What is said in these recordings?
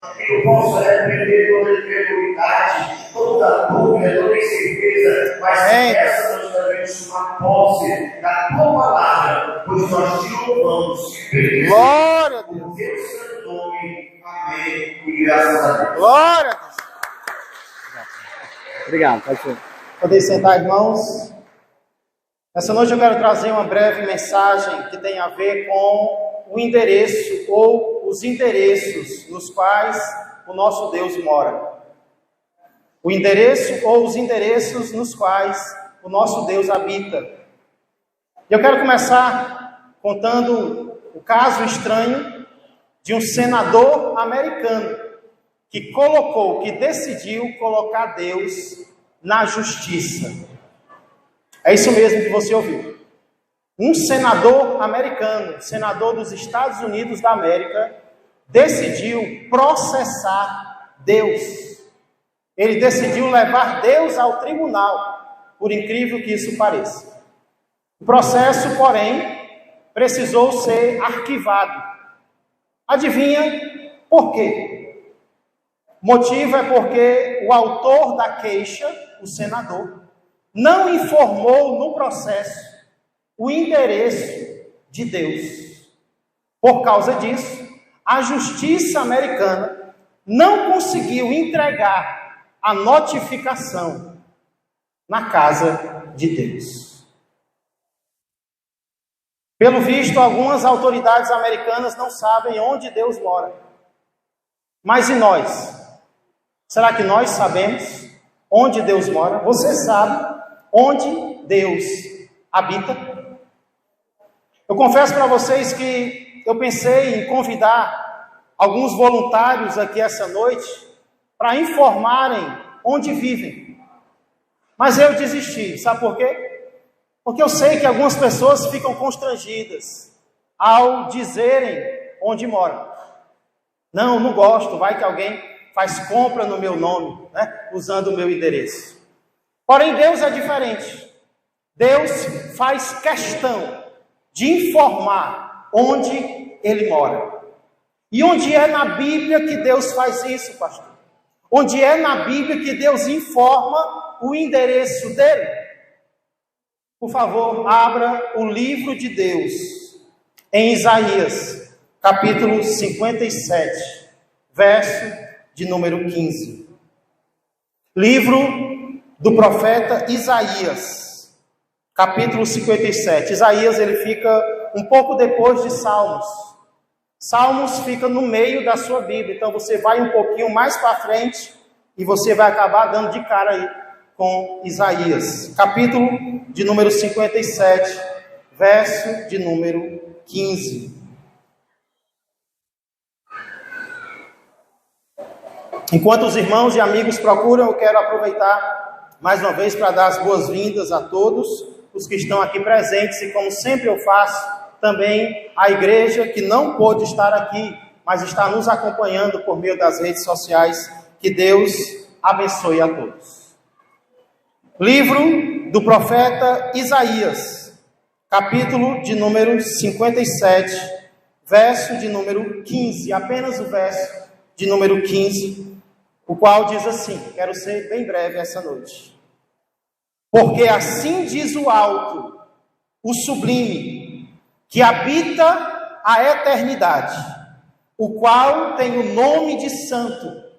Eu posso repreender toda incredulidade, toda dúvida, toda incerteza, mas essa nós devemos tomar posse da tua palavra, pois nós te louvamos. Glória a Deus. No teu santo nome. Amém. E graças a Deus. Glória a Deus. Obrigado, pastor. Podem sentar, irmãos. Essa noite eu quero trazer uma breve mensagem que tem a ver com o endereço ou os endereços nos quais o nosso Deus mora. O endereço ou os endereços nos quais o nosso Deus habita. E eu quero começar contando o caso estranho de um senador americano que decidiu colocar Deus na justiça. É isso mesmo que você ouviu. Um senador americano, senador dos Estados Unidos da América, decidiu processar Deus. Ele decidiu levar Deus ao tribunal, por incrível que isso pareça. O processo, porém, precisou ser arquivado. Adivinha por quê? O motivo é porque o autor da queixa, o senador, não informou no processo o endereço de Deus. Por causa disso, a justiça americana não conseguiu entregar a notificação na casa de Deus. Pelo visto, algumas autoridades americanas não sabem onde Deus mora. Mas e nós? Será que nós sabemos onde Deus mora? Você sabe onde Deus habita? Eu confesso para vocês que eu pensei em convidar alguns voluntários aqui essa noite para informarem onde vivem. Mas eu desisti. Sabe por quê? Porque eu sei que algumas pessoas ficam constrangidas ao dizerem onde moram. Não gosto, vai que alguém faz compra no meu nome, né? Usando o meu endereço. Porém, Deus é diferente. Deus faz questão de informar onde Ele mora. E onde é na Bíblia que Deus faz isso, pastor? Onde é na Bíblia que Deus informa o endereço dele? Por favor, abra o livro de Deus em Isaías, capítulo 57, verso de número 15. Livro do profeta Isaías, capítulo 57. Isaías, ele fica um pouco depois de Salmos. Salmos fica no meio da sua Bíblia, então você vai um pouquinho mais para frente e você vai acabar dando de cara aí com Isaías, capítulo de número 57, verso de número 15. Enquanto os irmãos e amigos procuram, eu quero aproveitar mais uma vez para dar as boas-vindas a todos os que estão aqui presentes e, como sempre eu faço, também a igreja que não pôde estar aqui, mas está nos acompanhando por meio das redes sociais. Que Deus abençoe a todos. Livro do profeta Isaías, capítulo de número 57, verso de número 15, apenas o verso de número 15, o qual diz assim, quero ser bem breve essa noite. Porque assim diz o alto, o sublime, que habita a eternidade, o qual tem o nome de santo.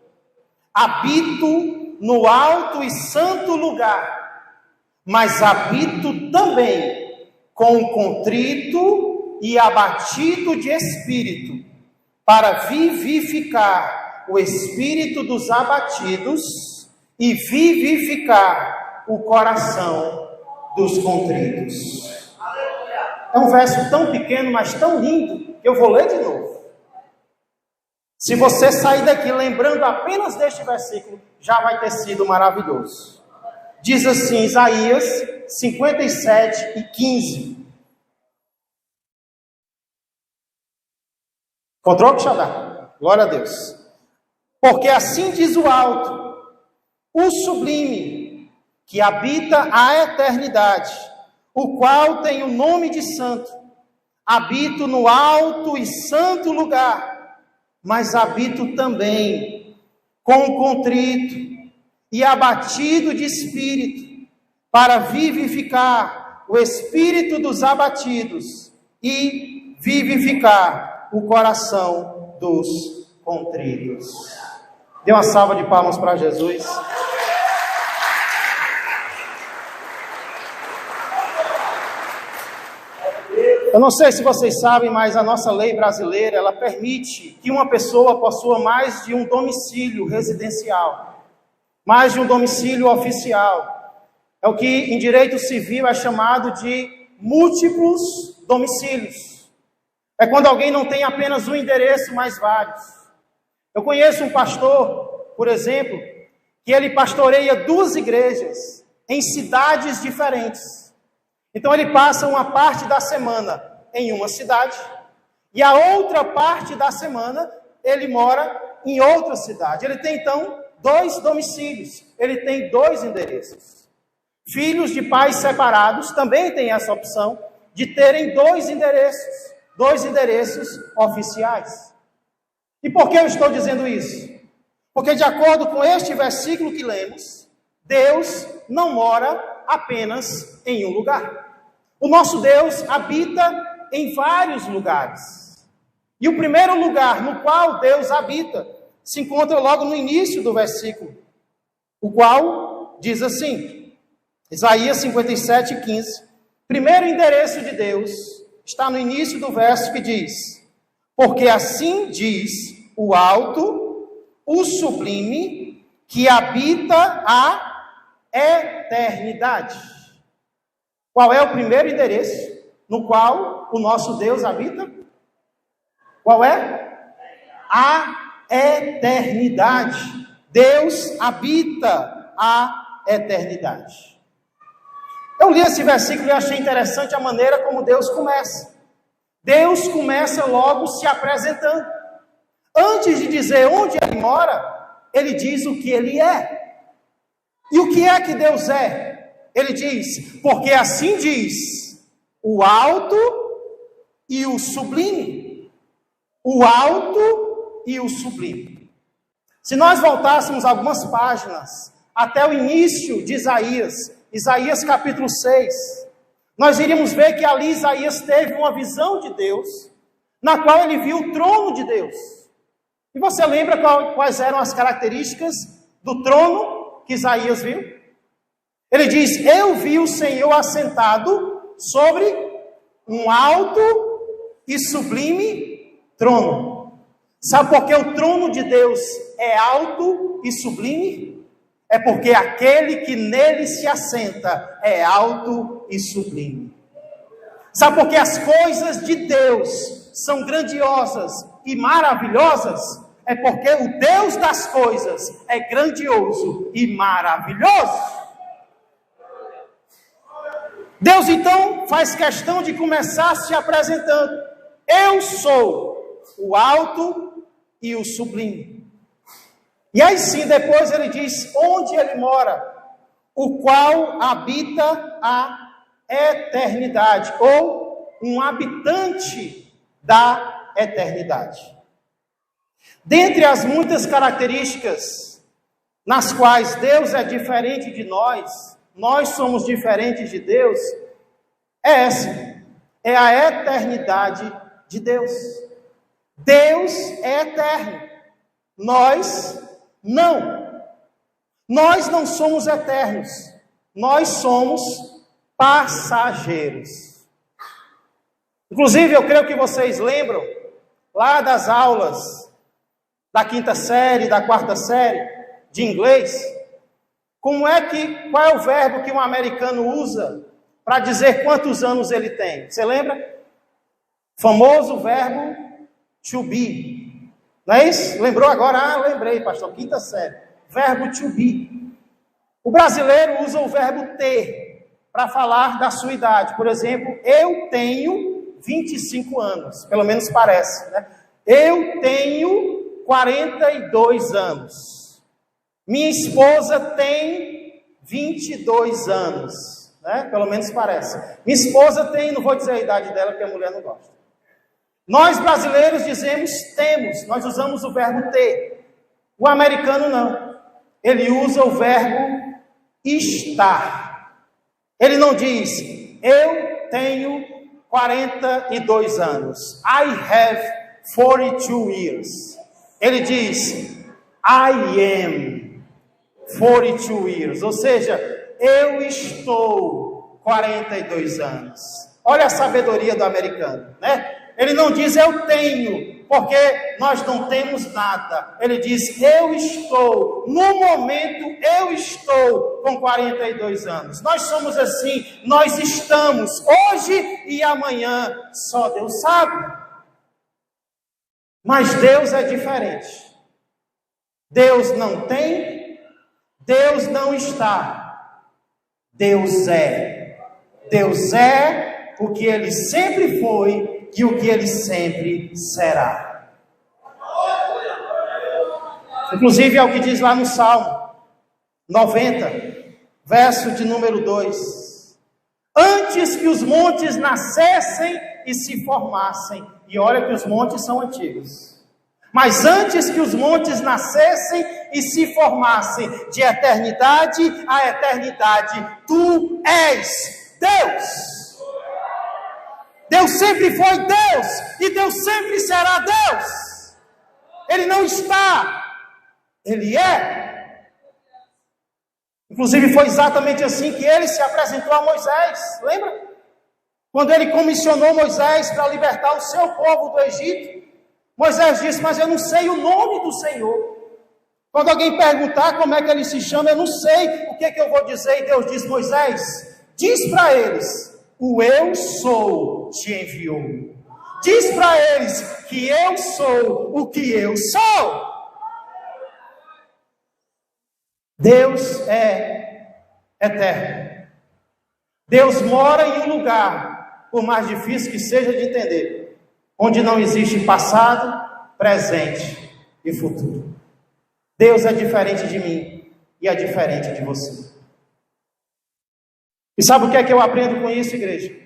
Habito no alto e santo lugar, mas habito também com o contrito e abatido de espírito, para vivificar o espírito dos abatidos e vivificar o coração dos contritos. É um verso tão pequeno, mas tão lindo, que eu vou ler de novo. Se você sair daqui lembrando apenas deste versículo, já vai ter sido maravilhoso. Diz assim, Isaías 57 e 15. Encontrou, Xadá? Glória a Deus. Porque assim diz o alto, o sublime, que habita a eternidade, o qual tem o nome de santo. Habito no alto e santo lugar, mas habito também com contrito e abatido de espírito, para vivificar o espírito dos abatidos e vivificar o coração dos contritos. Dê uma salva de palmas para Jesus. Eu não sei se vocês sabem, mas a nossa lei brasileira, ela permite que uma pessoa possua mais de um domicílio residencial, mais de um domicílio oficial. É o que em direito civil é chamado de múltiplos domicílios. É quando alguém não tem apenas um endereço, mas vários. Eu conheço um pastor, por exemplo, que ele pastoreia 2 igrejas em cidades diferentes. Então ele passa uma parte da semana em uma cidade e a outra parte da semana ele mora em outra cidade. Ele tem então 2 domicílios, ele tem 2 endereços. Filhos de pais separados também têm essa opção de terem 2 endereços oficiais. E por que eu estou dizendo isso? Porque de acordo com este versículo que lemos, Deus não mora apenas em um lugar. O nosso Deus habita em vários lugares. E o primeiro lugar no qual Deus habita se encontra logo no início do versículo, o qual diz assim, Isaías 57:15. Primeiro endereço de Deus está no início do verso que diz: porque assim diz o alto, o sublime, que habita a eternidade. Qual é o primeiro endereço no qual o nosso Deus habita? Qual é? A eternidade. Deus habita a eternidade. Eu li esse versículo e achei interessante a maneira como Deus começa. Deus começa logo se apresentando. Antes de dizer onde Ele mora, Ele diz o que Ele é. E o que é que Deus é? Ele diz, porque assim diz o alto e o sublime. O alto e o sublime. Se nós voltássemos algumas páginas até o início de Isaías capítulo 6, nós iríamos ver que ali Isaías teve uma visão de Deus, na qual ele viu o trono de Deus. E você lembra quais eram as características do trono que Isaías viu? Ele diz, eu vi o Senhor assentado sobre um alto e sublime trono. Sabe por que o trono de Deus é alto e sublime? É porque aquele que nele se assenta é alto e sublime. Sabe por que as coisas de Deus são grandiosas e maravilhosas? É porque o Deus das coisas é grandioso e maravilhoso. Deus então faz questão de começar se apresentando. Eu sou o alto e o sublime. E aí sim, depois ele diz onde ele mora, o qual habita a eternidade, ou um habitante da eternidade. Dentre as muitas características nas quais Deus é diferente de nós somos diferentes de Deus, é essa, é a eternidade de Deus. Deus é eterno, nós não. Nós não somos eternos, nós somos passageiros. Inclusive, eu creio que vocês lembram, lá das aulas da 5ª série, da 4ª série de inglês, qual é o verbo que um americano usa para dizer quantos anos ele tem? Você lembra? Famoso verbo to be. Não é isso? Lembrou agora? Ah, lembrei, pastor, 5ª série. Verbo to be. O brasileiro usa o verbo ter para falar da sua idade. Por exemplo, eu tenho 25 anos, pelo menos parece, né? Eu tenho 42 anos. Minha esposa tem 22 anos, né? Pelo menos parece. Minha esposa tem, não vou dizer a idade dela, porque a mulher não gosta. Nós brasileiros dizemos temos, nós usamos o verbo ter. O americano não. Ele usa o verbo estar. Ele não diz, eu tenho 42 anos. I have 42 years. Ele diz, I am 42 years. Ou seja, eu estou 42 anos. Olha a sabedoria do americano, né? Ele não diz eu tenho, porque nós não temos nada. Ele diz eu estou, no momento eu estou com 42 anos. Nós somos assim, nós estamos hoje e amanhã, só Deus sabe. Mas Deus é diferente. Deus não tem, Deus não está. Deus é. Deus é o que Ele sempre foi e o que Ele sempre será. Inclusive é o que diz lá no Salmo 90, verso de número 2. Antes que os montes nascessem e se formassem. E olha que os montes são antigos. Mas antes que os montes nascessem e se formassem, de eternidade a eternidade, Tu és Deus. Deus sempre foi Deus, e Deus sempre será Deus. Ele não está, Ele é. Inclusive foi exatamente assim que Ele se apresentou a Moisés, lembra? Quando Ele comissionou Moisés para libertar o seu povo do Egito, Moisés disse, mas eu não sei o nome do Senhor. Quando alguém perguntar como é que Ele se chama, eu não sei o que eu vou dizer. E Deus diz, Moisés, diz para eles, o eu sou te enviou. Diz para eles que eu sou o que eu sou. Deus é eterno. Deus mora em um lugar, por mais difícil que seja de entender, onde não existe passado, presente e futuro. Deus é diferente de mim e é diferente de você. E sabe o que é que eu aprendo com isso, igreja?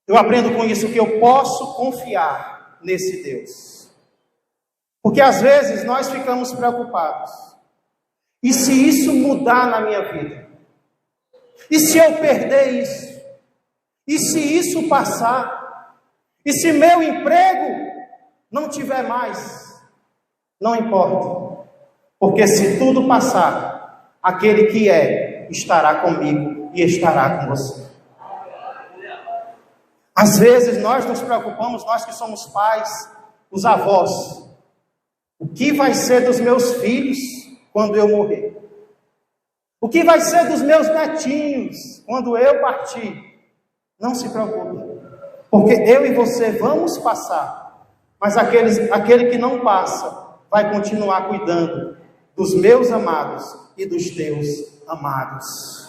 Eu aprendo com isso que eu posso confiar nesse Deus. Porque às vezes nós ficamos preocupados. E se isso mudar na minha vida? E se eu perder isso? E se isso passar? E se meu emprego não tiver mais? Não importa. Porque se tudo passar, aquele que é, estará comigo e estará com você. Às vezes nós nos preocupamos, nós que somos pais, os avós. O que vai ser dos meus filhos quando eu morrer? O que vai ser dos meus netinhos quando eu partir? Não se preocupe, porque eu e você vamos passar, mas aquele que não passa vai continuar cuidando dos meus amados e dos teus amados.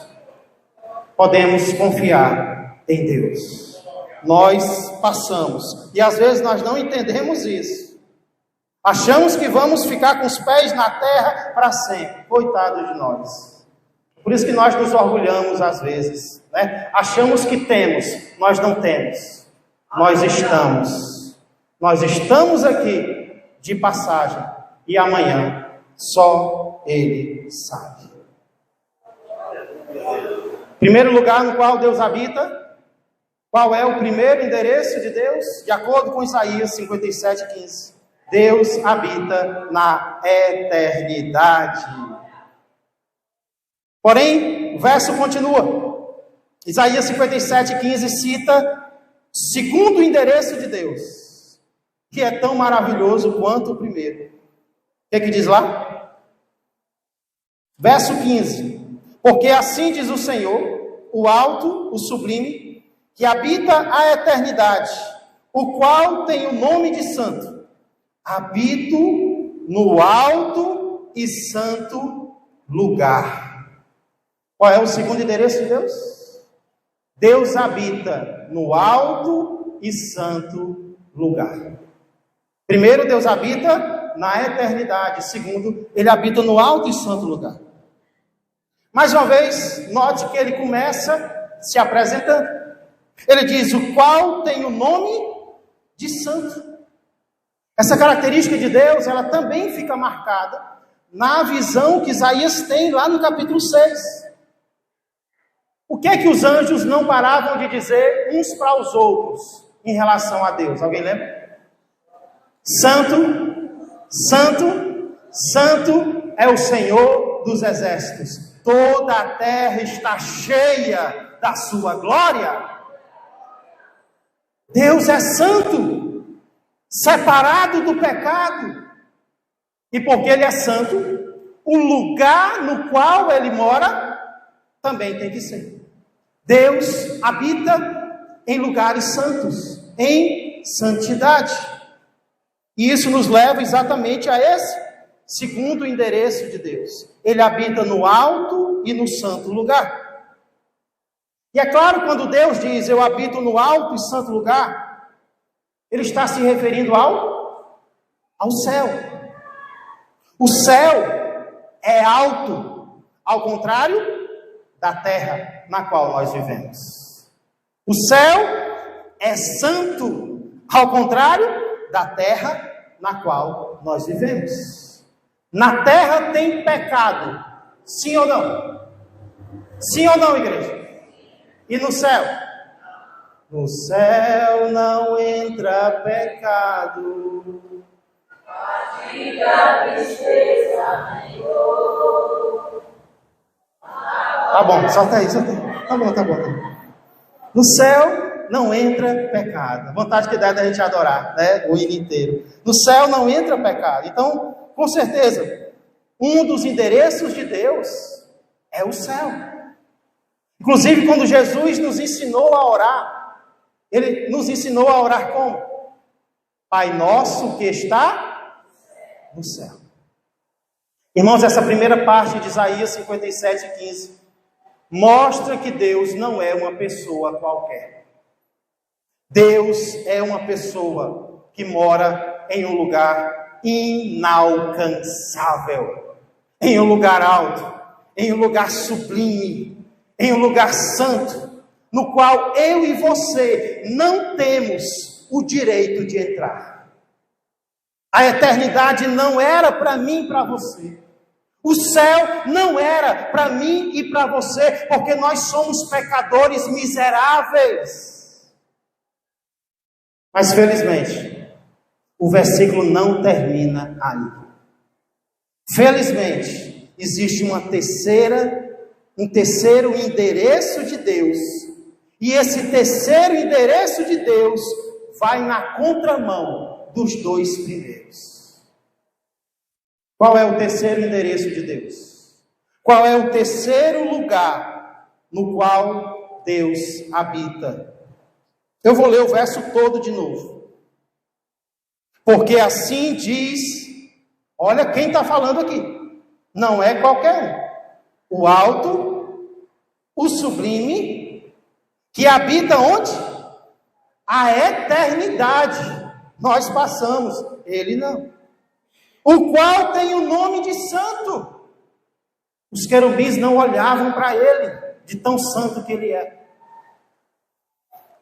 Podemos confiar em Deus. Nós passamos, e às vezes nós não entendemos isso. Achamos que vamos ficar com os pés na terra para sempre. Coitado de nós. Por isso que nós nos orgulhamos às vezes, né? Achamos que temos, nós não temos. Nós estamos aqui de passagem, e amanhã só Ele sabe. Primeiro lugar no qual Deus habita. Qual é o primeiro endereço de Deus? De acordo com Isaías 57:15. Deus habita na eternidade. Porém, o verso continua. Isaías 57:15 cita segundo endereço de Deus, que é tão maravilhoso quanto o primeiro. O que diz lá? Verso 15. Porque assim diz o Senhor, o alto, o sublime, que habita a eternidade, o qual tem o nome de santo. Habito no alto e santo lugar. Qual é o segundo endereço de Deus? Deus habita no alto e santo lugar. Primeiro, Deus habita na eternidade. Segundo, Ele habita no alto e santo lugar. Mais uma vez, note que Ele começa se apresentando. Ele diz, o qual tem o nome de santo. Essa característica de Deus, ela também fica marcada na visão que Isaías tem lá no capítulo 6. O que é que os anjos não paravam de dizer uns para os outros em relação a Deus? Alguém lembra? Santo, santo, santo é o Senhor dos exércitos. Toda a terra está cheia da sua glória. Deus é santo, separado do pecado. E porque Ele é santo, o lugar no qual Ele mora também tem que ser. Deus habita em lugares santos, em santidade. E isso nos leva exatamente a esse segundo endereço de Deus. Ele habita no alto e no santo lugar. E é claro, quando Deus diz, eu habito no alto e santo lugar, Ele está se referindo ao céu. O céu é alto, ao contrário da terra na qual nós vivemos. O céu é santo, ao contrário da terra na qual nós vivemos. Na terra tem pecado, sim ou não? Sim ou não, igreja? E no céu? No céu não entra pecado. Tá bom, solta aí. Tá bom. No céu não entra pecado. A vontade que dá da gente adorar, né? O hino inteiro. No céu não entra pecado. Então, com certeza, um dos endereços de Deus é o céu. Inclusive, quando Jesus nos ensinou a orar, Ele nos ensinou a orar como? Pai nosso que está no céu. Irmãos, essa primeira parte de Isaías 57:15 mostra que Deus não é uma pessoa qualquer. Deus é uma pessoa que mora em um lugar inalcançável, em um lugar alto, em um lugar sublime, em um lugar santo, no qual eu e você não temos o direito de entrar. A eternidade não era para mim e para você. O céu não era para mim e para você, porque nós somos pecadores miseráveis. Mas felizmente, o versículo não termina aí. Felizmente, existe um terceiro endereço de Deus. E esse terceiro endereço de Deus vai na contramão dos dois primeiros. Qual é o terceiro endereço de Deus? Qual é o terceiro lugar no qual Deus habita? Eu vou ler o verso todo de novo. Porque assim diz, olha quem está falando aqui. Não é qualquer um. O alto, o sublime, que habita onde? A eternidade. Nós passamos, ele não. O qual tem o nome de santo. Os querubins não olhavam para ele, de tão santo que ele é.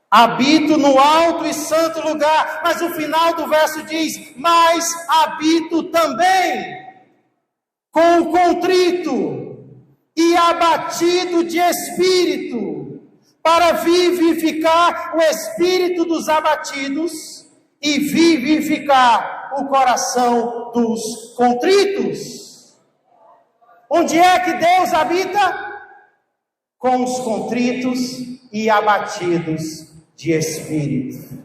Habito no alto e santo lugar, mas o final do verso diz, mas habito também com o contrito e abatido de espírito, para vivificar o espírito dos abatidos e vivificar o coração dos contritos. Onde é que Deus habita? Com os contritos e abatidos de espírito.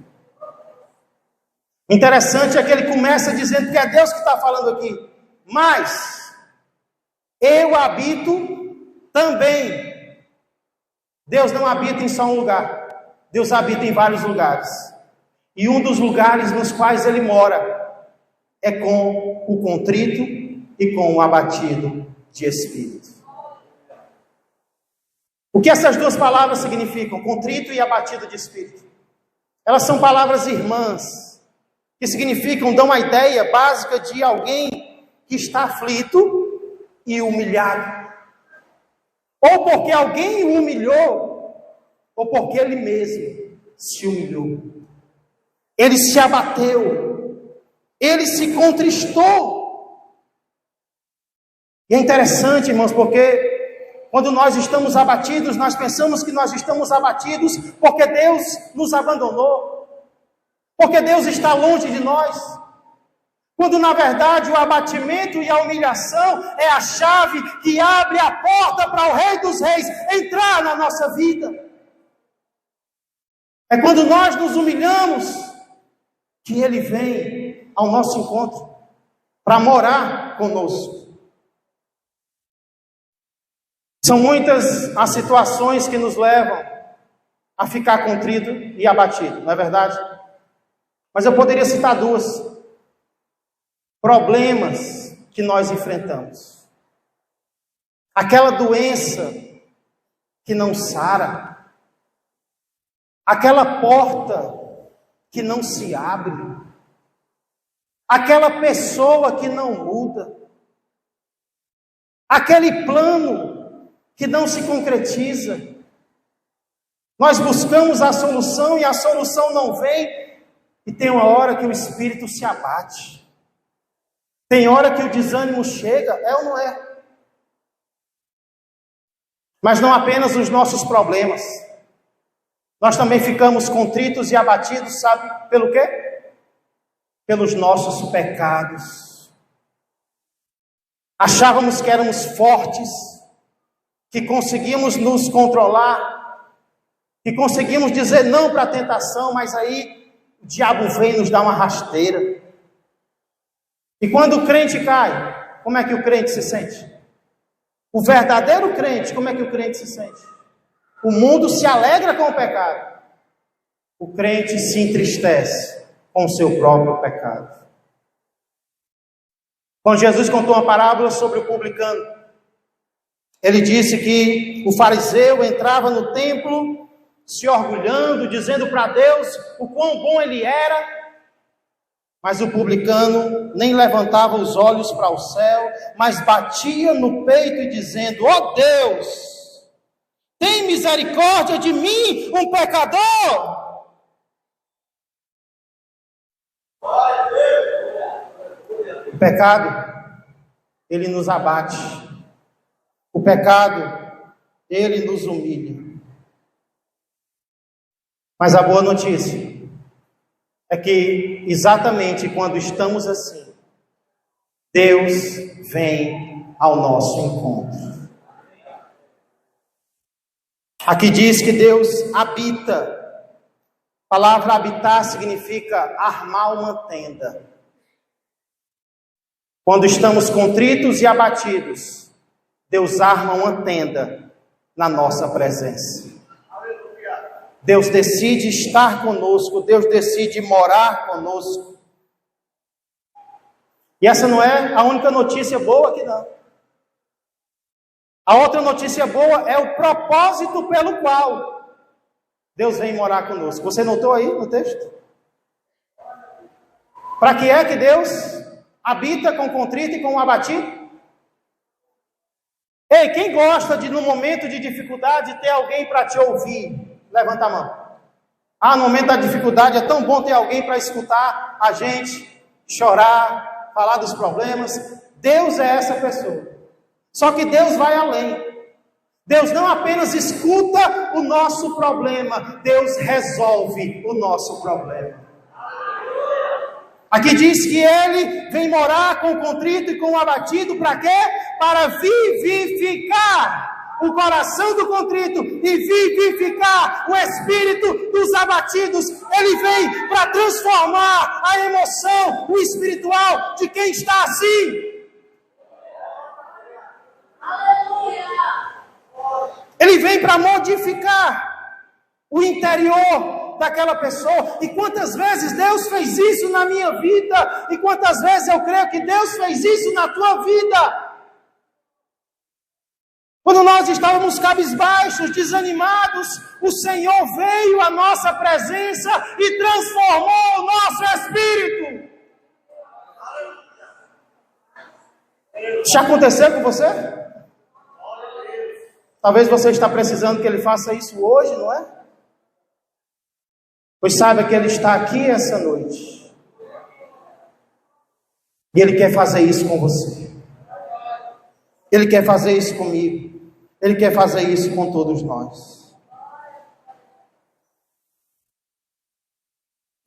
Interessante é que ele começa dizendo que é Deus que está falando aqui. Mas eu habito também. Deus não habita em só um lugar. Deus habita em vários lugares. E um dos lugares nos quais ele mora é com o contrito e com o abatido de espírito. O que essas duas palavras significam? Contrito e abatido de espírito. Elas são palavras irmãs, que significam, dão a ideia básica de alguém que está aflito e humilhado. Ou porque alguém o humilhou, ou porque ele mesmo se humilhou. ele se abateu, ele se contristou. E é interessante, irmãos, porque quando nós estamos abatidos, nós pensamos que nós estamos abatidos porque Deus nos abandonou, porque Deus está longe de nós. Quando na verdade o abatimento e a humilhação é a chave que abre a porta para o Rei dos Reis entrar na nossa vida. É quando nós nos humilhamos que Ele vem ao nosso encontro para morar conosco. São muitas as situações que nos levam a ficar contrito e abatido, não é verdade? Mas eu poderia citar duas. Problemas que nós enfrentamos. Aquela doença que não sara. Aquela porta que não se abre. Aquela pessoa que não muda. Aquele plano que não se concretiza. Nós buscamos a solução e a solução não vem. E tem uma hora que o espírito se abate. Tem hora que o desânimo chega, é ou não é? Mas não apenas os nossos problemas. Nós também ficamos contritos e abatidos, sabe pelo quê? Pelos nossos pecados. Achávamos que éramos fortes, que conseguíamos nos controlar, que conseguimos dizer não para a tentação, mas aí o diabo vem e nos dá uma rasteira. E quando o crente cai, como é que o crente se sente? O verdadeiro crente, como é que o crente se sente? O mundo se alegra com o pecado. O crente se entristece com o seu próprio pecado. Quando Jesus contou uma parábola sobre o publicano, ele disse que o fariseu entrava no templo se orgulhando, dizendo para Deus o quão bom ele era. Mas o publicano nem levantava os olhos para o céu, mas batia no peito e dizendo: ó Deus, tem misericórdia de mim, um pecador. O pecado, ele nos abate. O pecado, ele nos humilha. Mas a boa notícia é que exatamente quando estamos assim, Deus vem ao nosso encontro. Aqui diz que Deus habita. A palavra habitar significa armar uma tenda. Quando estamos contritos e abatidos, Deus arma uma tenda na nossa presença. Deus decide estar conosco, Deus decide morar conosco. E essa não é a única notícia boa aqui não. A outra notícia boa é o propósito pelo qual Deus vem morar conosco. Você notou aí no texto? Para que é que Deus habita com o contrito e com o abatido? Ei, quem gosta de, no momento de dificuldade, ter alguém para te ouvir? Levanta a mão. No momento da dificuldade é tão bom ter alguém para escutar a gente, chorar, falar dos problemas. Deus é essa pessoa. Só que Deus vai além. Deus não apenas escuta o nosso problema, Deus resolve o nosso problema. Aqui diz que Ele vem morar com o contrito e com o abatido, para quê? Para vivificar o coração do contrito e vivificar o espírito dos abatidos. Ele vem para transformar a emoção, o espiritual de quem está assim. Ele vem para modificar o interior daquela pessoa. E quantas vezes Deus fez isso na minha vida, e quantas vezes eu creio que Deus fez isso na tua vida. Quando nós estávamos cabisbaixos, desanimados, o Senhor veio à nossa presença e transformou o nosso espírito. Já aconteceu com você? Talvez você está precisando que Ele faça isso hoje, não é? Pois saiba que Ele está aqui essa noite. E Ele quer fazer isso com você. Ele quer fazer isso comigo. Ele quer fazer isso com todos nós.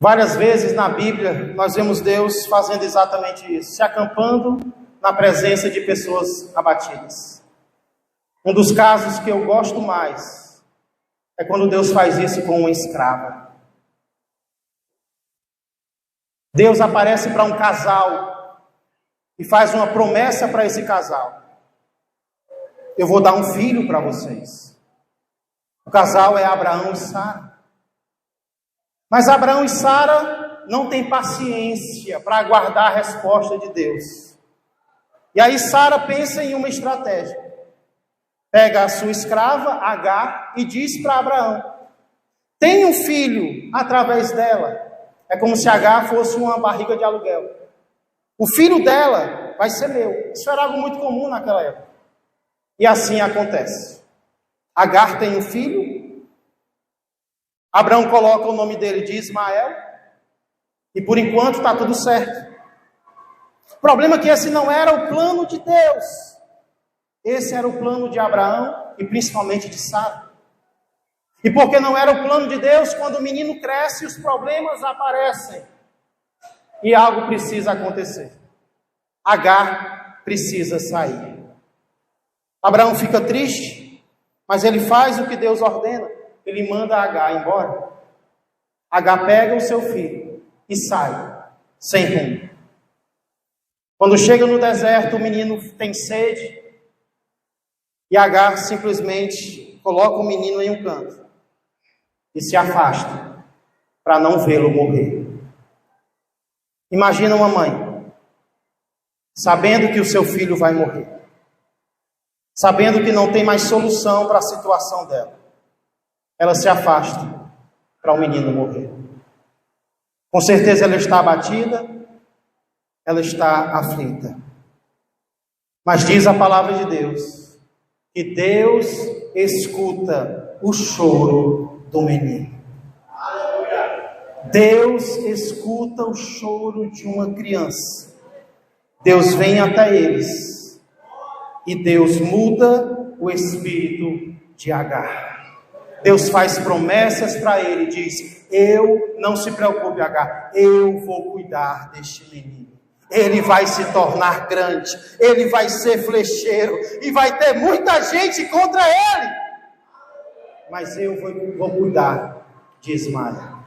Várias vezes na Bíblia nós vemos Deus fazendo exatamente isso, se acampando na presença de pessoas abatidas. Um dos casos que eu gosto mais é quando Deus faz isso com uma escrava. Deus aparece para um casal e faz uma promessa para esse casal: eu vou dar um filho para vocês. O casal é Abraão e Sara. Mas Abraão e Sara não têm paciência para aguardar a resposta de Deus. E aí Sara pensa em uma estratégia. Pega a sua escrava, Agar, e diz para Abraão: tem um filho através dela. É como se Agar fosse uma barriga de aluguel. O filho dela vai ser meu. Isso era algo muito comum naquela época. E assim acontece. Agar tem um filho. Abraão coloca o nome dele de Ismael. E por enquanto está tudo certo. O problema é que esse não era o plano de Deus. Esse era o plano de Abraão e principalmente de Sara. E porque não era o plano de Deus, quando o menino cresce, os problemas aparecem. E algo precisa acontecer. Agar precisa sair. Abraão fica triste, mas ele faz o que Deus ordena. Ele manda Agar embora. Agar pega o seu filho e sai, sem rumo. Quando chega no deserto, o menino tem sede. E Agar simplesmente coloca o menino em um canto e se afasta para não vê-lo morrer. Imagina uma mãe, sabendo que o seu filho vai morrer, sabendo que não tem mais solução para a situação dela. Ela se afasta para o menino morrer. Com certeza ela está abatida, ela está aflita. Mas diz a palavra de Deus que Deus escuta o choro do menino. Deus escuta o choro de uma criança. Deus vem até eles e Deus muda o espírito de Agar. Deus faz promessas para ele e diz: não se preocupe, Agar, eu vou cuidar deste menino. Ele vai se tornar grande, ele vai ser flecheiro e vai ter muita gente contra ele. Mas eu vou cuidar de Ismael.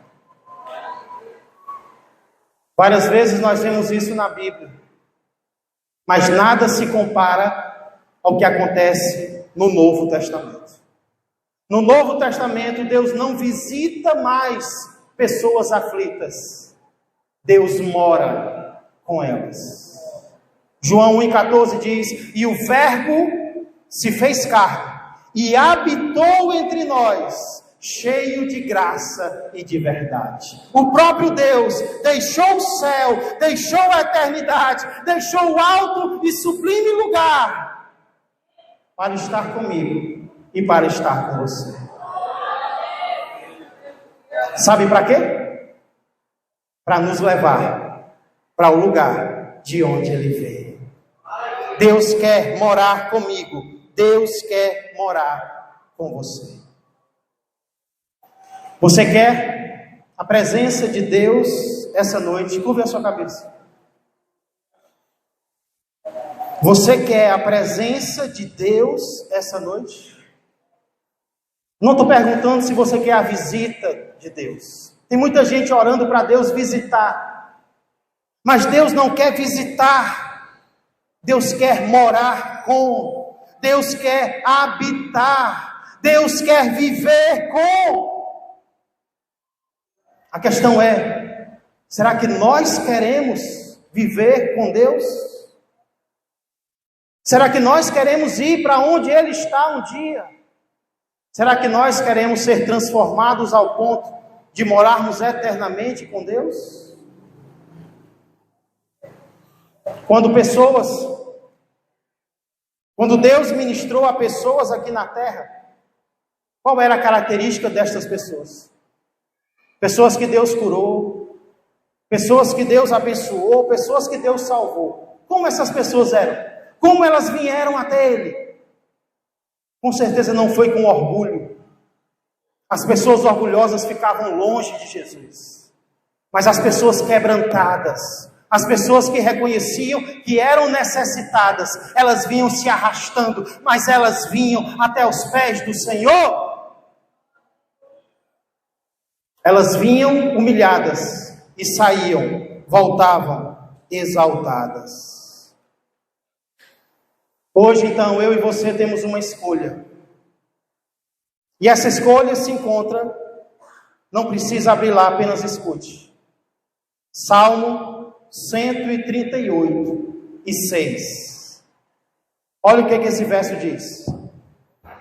Várias vezes nós vemos isso na Bíblia, mas nada se compara ao que acontece no Novo Testamento. No Novo Testamento, Deus não visita mais pessoas aflitas. Deus mora com elas. João 1,14 diz: e o Verbo se fez carne e habitou entre nós, cheio de graça e de verdade. O próprio Deus deixou o céu, deixou a eternidade, deixou o alto e sublime lugar para estar comigo e para estar com você. Sabe para quê? Para nos levar para o lugar de onde Ele veio. Deus quer morar comigo. Deus quer morar com você. Você quer a presença de Deus essa noite? Curve a sua cabeça. Você quer a presença de Deus essa noite? Não estou perguntando se você quer a visita de Deus. Tem muita gente orando para Deus visitar. Mas Deus não quer visitar. Deus quer morar com. Deus quer habitar. Deus quer viver com. A questão é: será que nós queremos viver com Deus? Será que nós queremos ir para onde Ele está um dia? Será que nós queremos ser transformados ao ponto de morarmos eternamente com Deus? Quando Deus ministrou a pessoas aqui na terra, qual era a característica destas pessoas? pessoas que Deus curou, pessoas que Deus abençoou, pessoas que Deus salvou. Como essas pessoas eram? Como elas vieram até Ele? Com certeza não foi com orgulho. As pessoas orgulhosas ficavam longe de Jesus. Mas as pessoas quebrantadas, as pessoas que reconheciam que eram necessitadas, elas vinham se arrastando, mas elas vinham até os pés do Senhor. Elas vinham humilhadas e saíam, voltavam exaltadas. Hoje, então, eu e você temos uma escolha. E essa escolha se encontra, não precisa abrir lá, apenas escute. Salmo 138 e 6. Olha o que esse verso diz.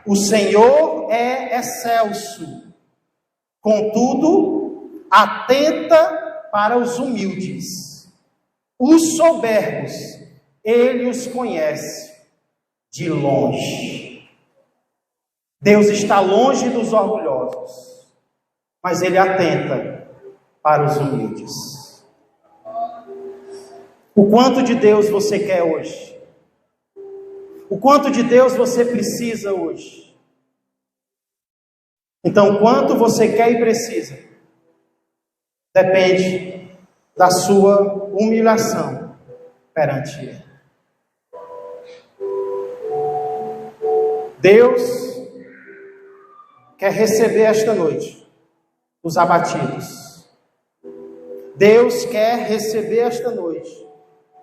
O Senhor é excelso, contudo, atenta para os humildes. Os soberbos, Ele os conhece de longe. Deus está longe dos orgulhosos, mas Ele atenta para os humildes. O quanto de Deus você quer hoje? O quanto de Deus você precisa hoje? Então, o quanto você quer e precisa depende da sua humilhação perante Ele. Deus quer receber esta noite os abatidos. Deus quer receber esta noite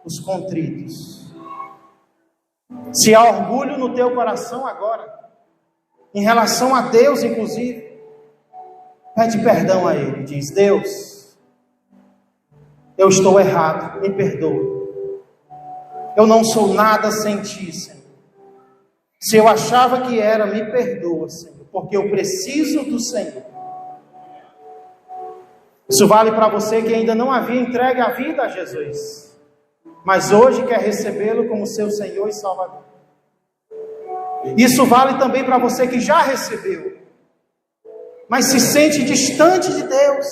os contritos. Se há orgulho no teu coração agora, em relação a Deus inclusive, pede perdão a Ele. Diz: Deus, eu estou errado, me perdoa. Eu não sou nada sem Ti, Senhor. Se eu achava que era, me perdoa, Senhor, porque eu preciso do Senhor. Isso vale para você que ainda não havia entregue a vida a Jesus, mas hoje quer recebê-lo como seu Senhor e Salvador. Isso vale também para você que já recebeu, mas se sente distante de Deus,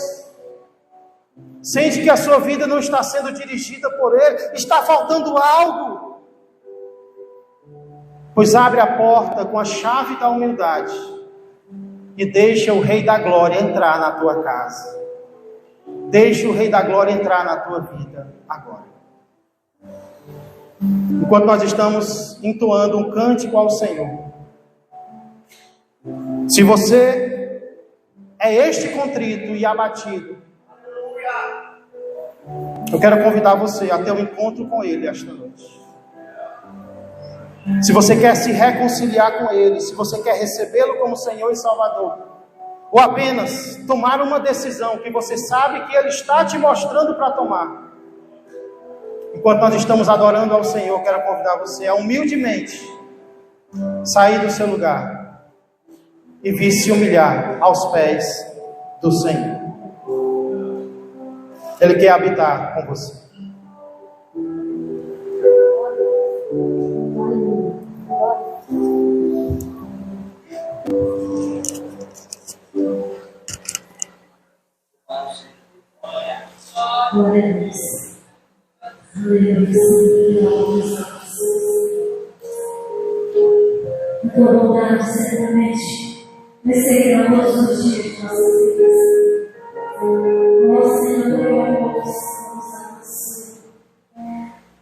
sente que a sua vida não está sendo dirigida por Ele, está faltando algo. Pois abre a porta com a chave da humildade e deixa o Rei da Glória entrar na tua casa. Deixa o Rei da Glória entrar na tua vida agora. Enquanto nós estamos entoando um cântico ao Senhor, se você é este contrito e abatido, eu quero convidar você a ter um encontro com Ele esta noite. Se você quer se reconciliar com Ele, se você quer recebê-lo como Senhor e Salvador, ou apenas tomar uma decisão que você sabe que Ele está te mostrando para tomar, enquanto nós estamos adorando ao Senhor, quero convidar você a humildemente sair do seu lugar e vir se humilhar aos pés do Senhor. Ele quer habitar com você. Glória a Deus. Aleluia, Senhor. A tua bondade certamente vai seguir todos os dias de nossas vidas. Ó Senhor, eu amo nossa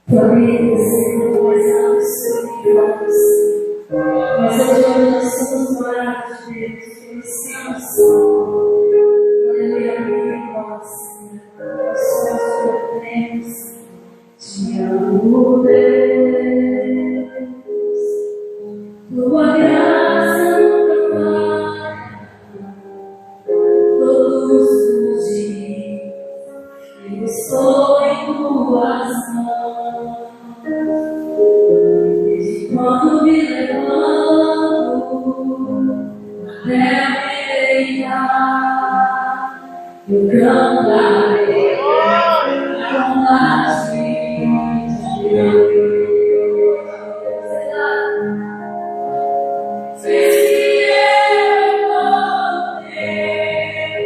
tua vida, Senhor, mais alto e alto. Mas hoje nós somos morados de Deus, conhecemos o Senhor. Aleluia, amigo, nossa. Nós somos teus, te amo, Deus. Tua graça nunca falha. Todos os dias eu estou em tuas mãos. Desde quando me levanto até me deitar, eu cantarei com as minhas. Se eu morrer,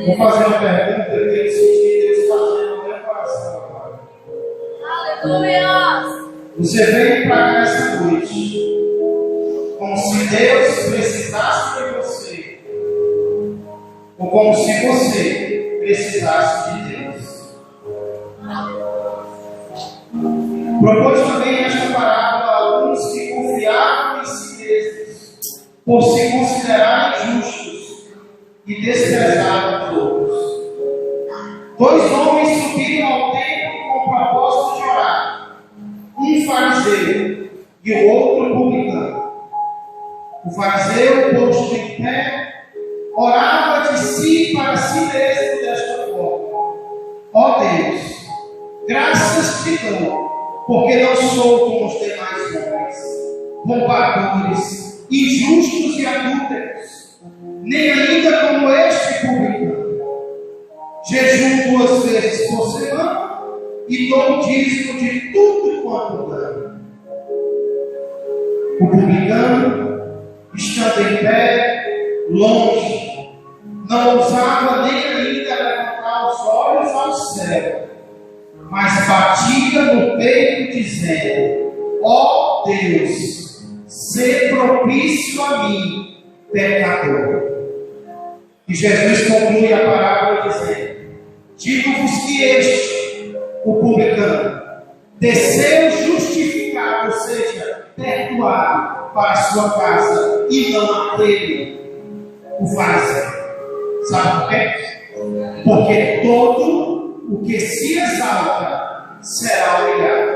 Vou fazer uma pergunta que eu senti Deus fazendo no meu coração agora. Aleluia! Você veio para cá essa noite como se Deus precisasse de você, ou como se você precisasse de Deus. Propôs também esta parábola a alguns que confiavam em si mesmos, por se considerarem justos, e desprezaram todos. Dois homens subiram ao templo com o propósito de orar, um fariseu e o outro publicano. O fariseu, posto em pé, orava de si para si mesmo desta forma: ó Deus, graças te dou, porque não sou como os demais homens, roubadores, injustos e adúlteros, nem ainda como este publicano. Jejuo 2 vezes por semana e dou dízimo de tudo quanto ganho. O publicano, estando em pé, longe, não ousava nem ainda levantar os olhos ao céu, mas batia no peito, dizendo: ó Deus, sê propício a mim, pecador. E Jesus conclui a parábola dizendo: digo-vos que este, o publicano, desceu justificado, ou seja, perdoado, para a sua casa, e não aquele o fariseu. Sabe por quê? Porque todo o que se exalta será humilhado,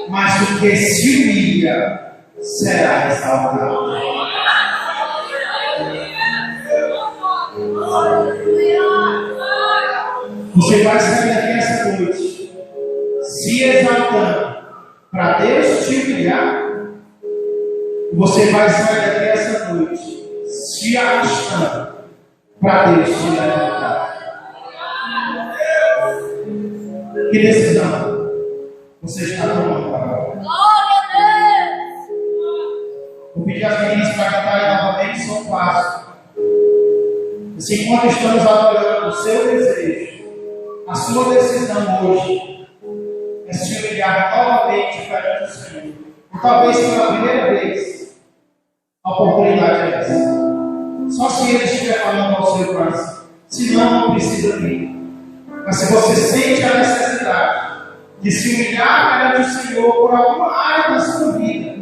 mas o que se humilha será exaltado. Você vai sair daqui essa noite se exaltando para Deus te humilhar. Você vai sair daqui essa noite se achando para Deus te levantar. Que decisão você está tomando agora? Vou pedir às meninas para cantarem novamente São Passo. Assim, enquanto estamos adorando o seu desejo, a sua decisão hoje é se humilhar novamente perante o Senhor. Ou talvez pela primeira vez, a oportunidade é essa. Só se Ele estiver falando ao seu coração. Se não precisa vir. Mas se você sente a necessidade de se humilhar perante o Senhor por alguma área da sua vida,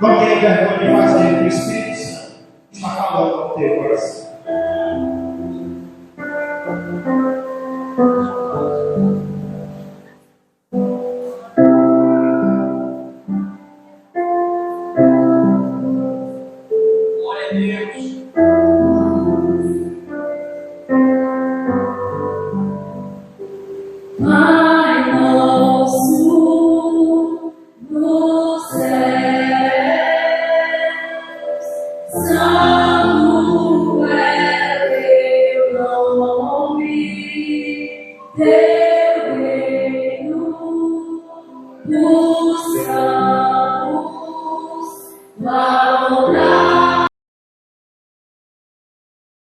não tenha vergonha de fazer, o Espírito Santo está falando ao teu coração. Glória a Deus. Pai nosso no céu, santo é teu nome, teu reino nos céus,